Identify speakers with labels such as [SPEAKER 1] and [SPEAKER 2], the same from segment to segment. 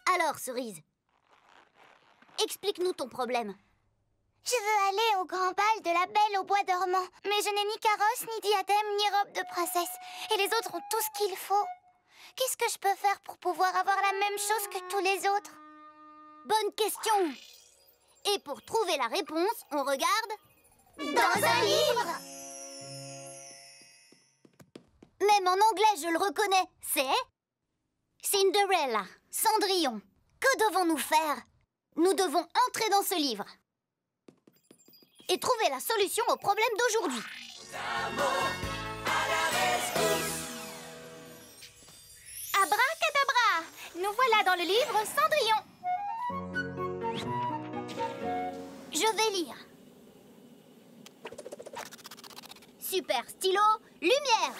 [SPEAKER 1] Alors, Cerise, explique-nous ton problème.
[SPEAKER 2] Je veux aller au grand bal de la Belle au bois dormant, mais je n'ai ni carrosse, ni diadème, ni robe de princesse. Et les autres ont tout ce qu'il faut. Qu'est-ce que je peux faire pour pouvoir avoir la même chose que tous les autres?
[SPEAKER 1] Bonne question. Et pour trouver la réponse, on regarde...
[SPEAKER 2] Dans un livre!
[SPEAKER 1] Même en anglais, je le reconnais. C'est... Cinderella, Cendrillon. Que devons-nous faire? Nous devons entrer dans ce livre et trouver la solution au problème d'aujourd'hui.
[SPEAKER 2] Abracadabra! Nous voilà dans le livre Cendrillon.
[SPEAKER 1] Je vais lire. Super stylo, lumière!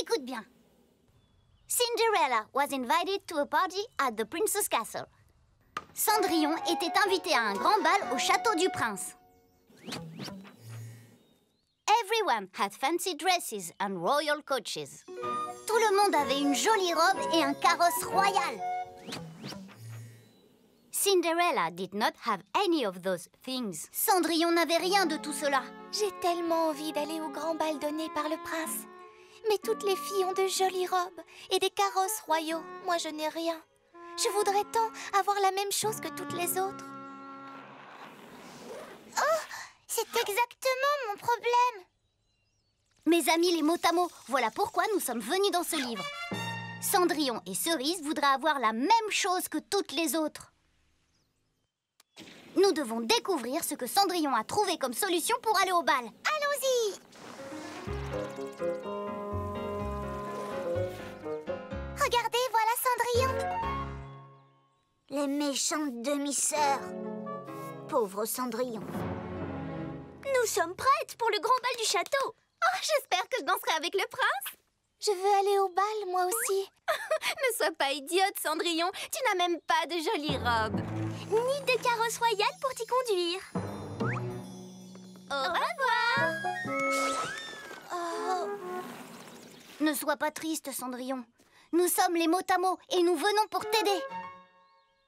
[SPEAKER 1] Écoute bien. Cinderella was invited to a party at the Princess Castle. Cendrillon était invité à un grand bal au château du prince. Everyone had fancy dresses and royal coaches. Tout le monde avait une jolie robe et un carrosse royal. Cinderella did not have any of those things. Cendrillon n'avait rien de tout cela.
[SPEAKER 2] J'ai tellement envie d'aller au grand bal donné par le prince. Mais toutes les filles ont de jolies robes et des carrosses royaux. Moi, je n'ai rien. Je voudrais tant avoir la même chose que toutes les autres. Oh, c'est exactement mon problème.
[SPEAKER 1] Mes amis les mots à mots, voilà pourquoi nous sommes venus dans ce livre. Cendrillon et Cerise voudraient avoir la même chose que toutes les autres. Nous devons découvrir ce que Cendrillon a trouvé comme solution pour aller au bal.
[SPEAKER 2] Allons-y! Regardez, voilà Cendrillon. Les méchantes demi-sœurs. Pauvre Cendrillon.
[SPEAKER 1] Nous sommes prêtes pour le grand bal du château. Oh, j'espère que je danserai avec le prince.
[SPEAKER 2] Je veux aller au bal, moi aussi.
[SPEAKER 1] Ne sois pas idiote, Cendrillon. Tu n'as même pas de jolie robe. Ni de carrosse royale pour t'y conduire. Au revoir.
[SPEAKER 2] Oh.
[SPEAKER 1] Ne sois pas triste, Cendrillon. Nous sommes les mots à mots et nous venons pour t'aider.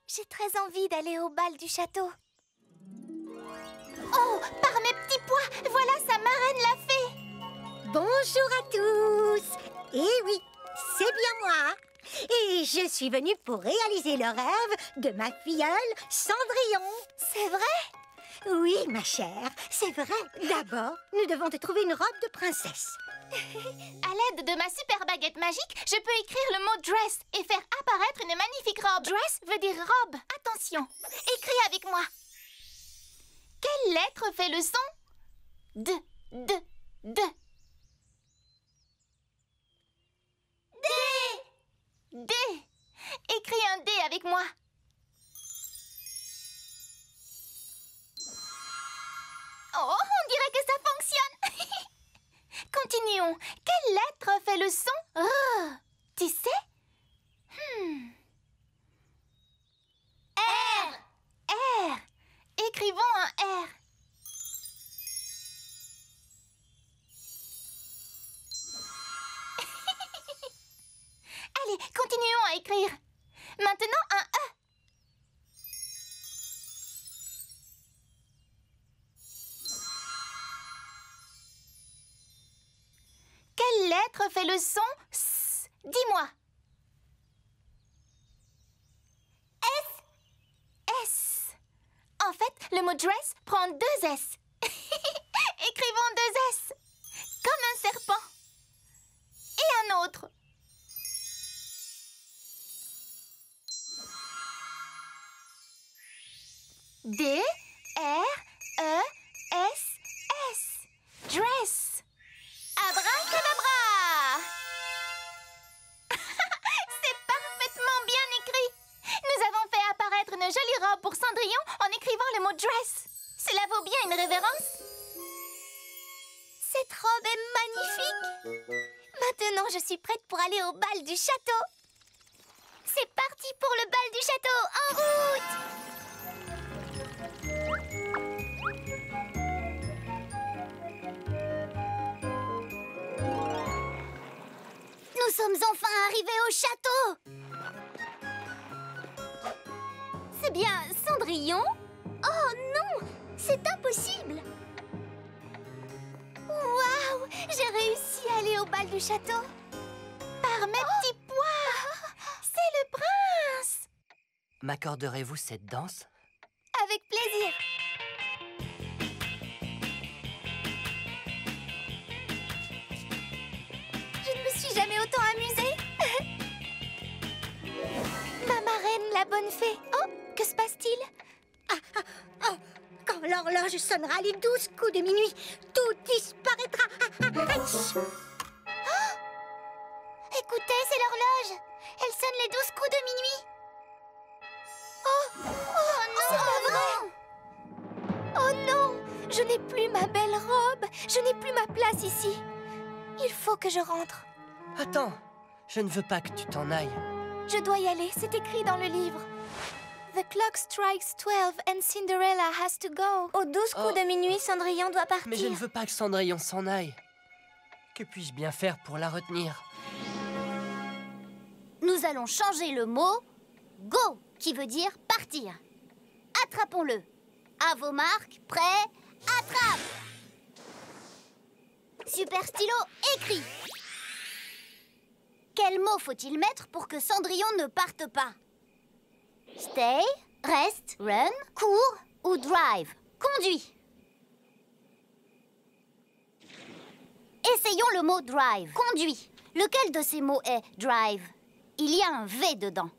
[SPEAKER 2] J'ai très envie d'aller au bal du château. Oh, par mes petits pois, voilà sa marraine la fée.
[SPEAKER 3] Bonjour à tous. Eh oui, c'est bien moi. Et je suis venue pour réaliser le rêve de ma filleule Cendrillon.
[SPEAKER 2] C'est vrai?
[SPEAKER 3] Oui, ma chère, c'est vrai. D'abord, nous devons te trouver une robe de princesse.
[SPEAKER 2] À l'aide de ma super baguette magique, je peux écrire le mot dress et faire apparaître une magnifique robe. Dress veut dire robe. Attention, écris avec moi. Quelle lettre fait le son D. D. D. D. D. Écris un D avec moi. Oh, on dirait que ça fonctionne. Continuons. Quelle lettre fait le son R? Tu sais? R. R. Écrivons un R. Allez, continuons à écrire. Maintenant, un E. Quelle lettre fait le son S? Dis-moi. S. S. En fait, le mot dress prend deux S. Écrivons deux S. Comme un serpent. Et un autre. D. R. E. S. S. Dress. Abracadabra! C'est parfaitement bien écrit. Nous avons fait apparaître une jolie robe pour Cendrillon en écrivant le mot dress. Cela vaut bien une révérence. Cette robe est magnifique. Maintenant, je suis prête pour aller au bal du château. C'est parti pour le bal du château. En route!
[SPEAKER 1] sommes enfin arrivés au château!
[SPEAKER 2] C'est bien Cendrillon? Oh non! C'est impossible! Waouh! J'ai réussi à aller au bal du château! Par mes petits pois! C'est le prince!
[SPEAKER 4] M'accorderez-vous cette danse?
[SPEAKER 2] Avec plaisir! Je ne me suis jamais autant amusée! Ma marraine, la bonne fée! Oh! Que se passe-t-il?
[SPEAKER 3] Oh, quand l'horloge sonnera les 12 coups de minuit, tout disparaîtra.
[SPEAKER 2] Écoutez, c'est l'horloge! Elle sonne les 12 coups de minuit! Oh! Oh non! C'est pas vrai! Oh non! Je n'ai plus ma belle robe! Je n'ai plus ma place ici! Il faut que je rentre!
[SPEAKER 4] Attends, je ne veux pas que tu t'en ailles.
[SPEAKER 2] Je dois y aller, c'est écrit dans le livre. The clock strikes 12 and Cinderella has to go. Aux 12 coups de minuit, Cendrillon doit partir.
[SPEAKER 4] Mais je ne veux pas que Cendrillon s'en aille. Que puis-je bien faire pour la retenir?
[SPEAKER 1] Nous allons changer le mot « go » qui veut dire « partir ». Attrapons-le. À vos marques, prêts, attrape! Super Stylo, écrit. Quel mot faut-il mettre pour que Cendrillon ne parte pas? Stay, reste, run, cours ou drive? Conduis. Essayons le mot drive. Conduis. Lequel de ces mots est drive? Il y a un V dedans.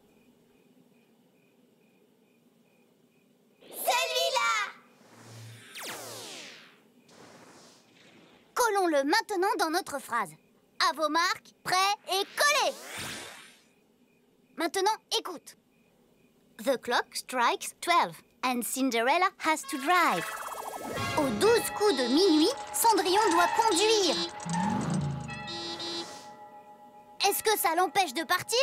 [SPEAKER 1] Celui-là! Collons-le maintenant dans notre phrase. À vos marques, prêts et collés! Maintenant, écoute. The clock strikes 12 and Cinderella has to drive. Aux 12 coups de minuit, Cendrillon doit conduire. Est-ce que ça l'empêche de partir?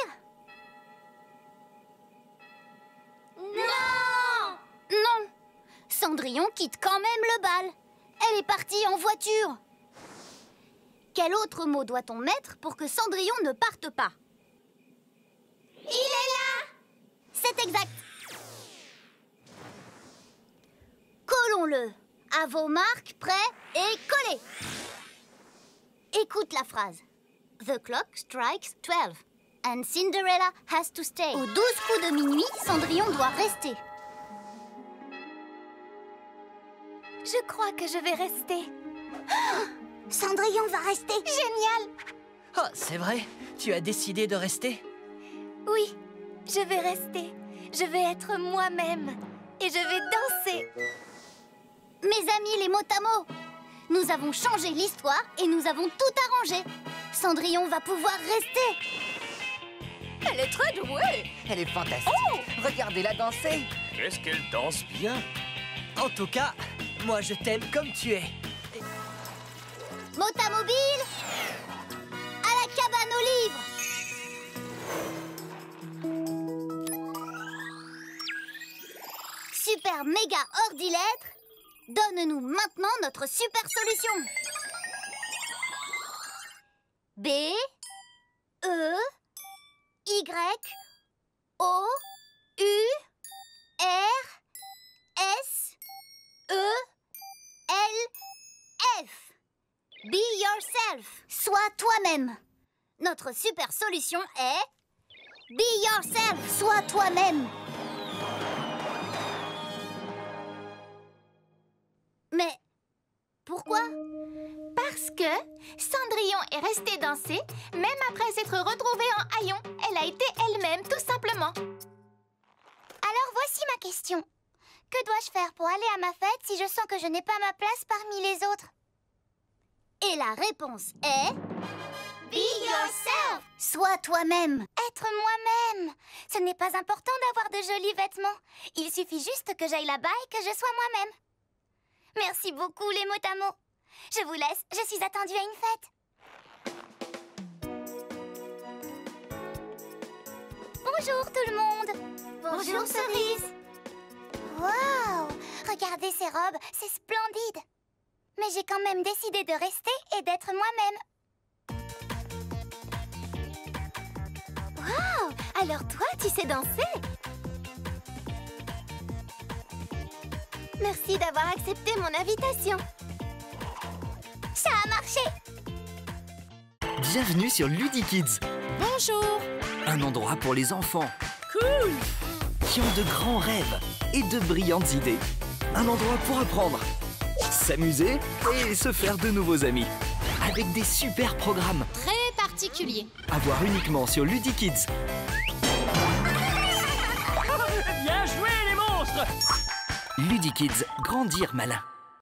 [SPEAKER 1] Non! Non! Cendrillon quitte quand même le bal. Elle est partie en voiture. Quel autre mot doit-on mettre pour que Cendrillon ne parte pas? Il est là! C'est exact. Collons-le. À vos marques, prêts et collés. Écoute la phrase. The clock strikes 12 and Cinderella has to stay. Aux 12 coups de minuit, Cendrillon doit rester.
[SPEAKER 2] Je crois que je vais rester.
[SPEAKER 1] Cendrillon va rester.
[SPEAKER 2] Génial!
[SPEAKER 4] Oh, c'est vrai? Tu as décidé de rester?
[SPEAKER 2] Oui, je vais rester. Je vais être moi-même. Et je vais danser.
[SPEAKER 1] Mes amis les Motamo, nous avons changé l'histoire et nous avons tout arrangé. Cendrillon va pouvoir rester.
[SPEAKER 5] Elle est très douée.
[SPEAKER 4] Elle est fantastique. Regardez-la danser.
[SPEAKER 6] Qu'est-ce qu'elle danse bien?
[SPEAKER 4] En tout cas, moi je t'aime comme tu es.
[SPEAKER 1] Motamobile, à la cabane aux livres. Super méga ordi-lettre, donne-nous maintenant notre super solution. B, E, Y, O, U, R, S, E, L, F. Be yourself. Sois toi-même. Notre super solution est Be yourself. Sois toi-même. Mais pourquoi?
[SPEAKER 2] Parce que Cendrillon est restée danser, même après s'être retrouvée en haillons. Elle a été elle-même, tout simplement.
[SPEAKER 1] Alors voici ma question. Que dois-je faire pour aller à ma fête si je sens que je n'ai pas ma place parmi les autres? Et la réponse est... Be yourself! Sois toi-même. Être moi-même. Ce n'est pas important d'avoir de jolis vêtements. Il suffit juste que j'aille là-bas et que je sois moi-même. Merci beaucoup, les Motamo. Je vous laisse, je suis attendue à une fête. Bonjour tout le monde.
[SPEAKER 2] Bonjour, Cerise.
[SPEAKER 1] Waouh! Regardez ces robes, c'est splendide. Mais j'ai quand même décidé de rester et d'être moi-même.
[SPEAKER 2] Alors toi, tu sais danser? Merci d'avoir accepté mon invitation.
[SPEAKER 1] Ça a marché.
[SPEAKER 7] Bienvenue sur Ludikids,
[SPEAKER 5] Bonjour.
[SPEAKER 7] un endroit pour les enfants. Cool! Qui ont de grands rêves et de brillantes idées. Un endroit pour apprendre, s'amuser et se faire de nouveaux amis. Avec des super programmes
[SPEAKER 5] Très particulier.
[SPEAKER 7] à voir uniquement sur Ludikids.
[SPEAKER 4] Bien joué, les monstres!
[SPEAKER 7] Ludikids, grandir malin.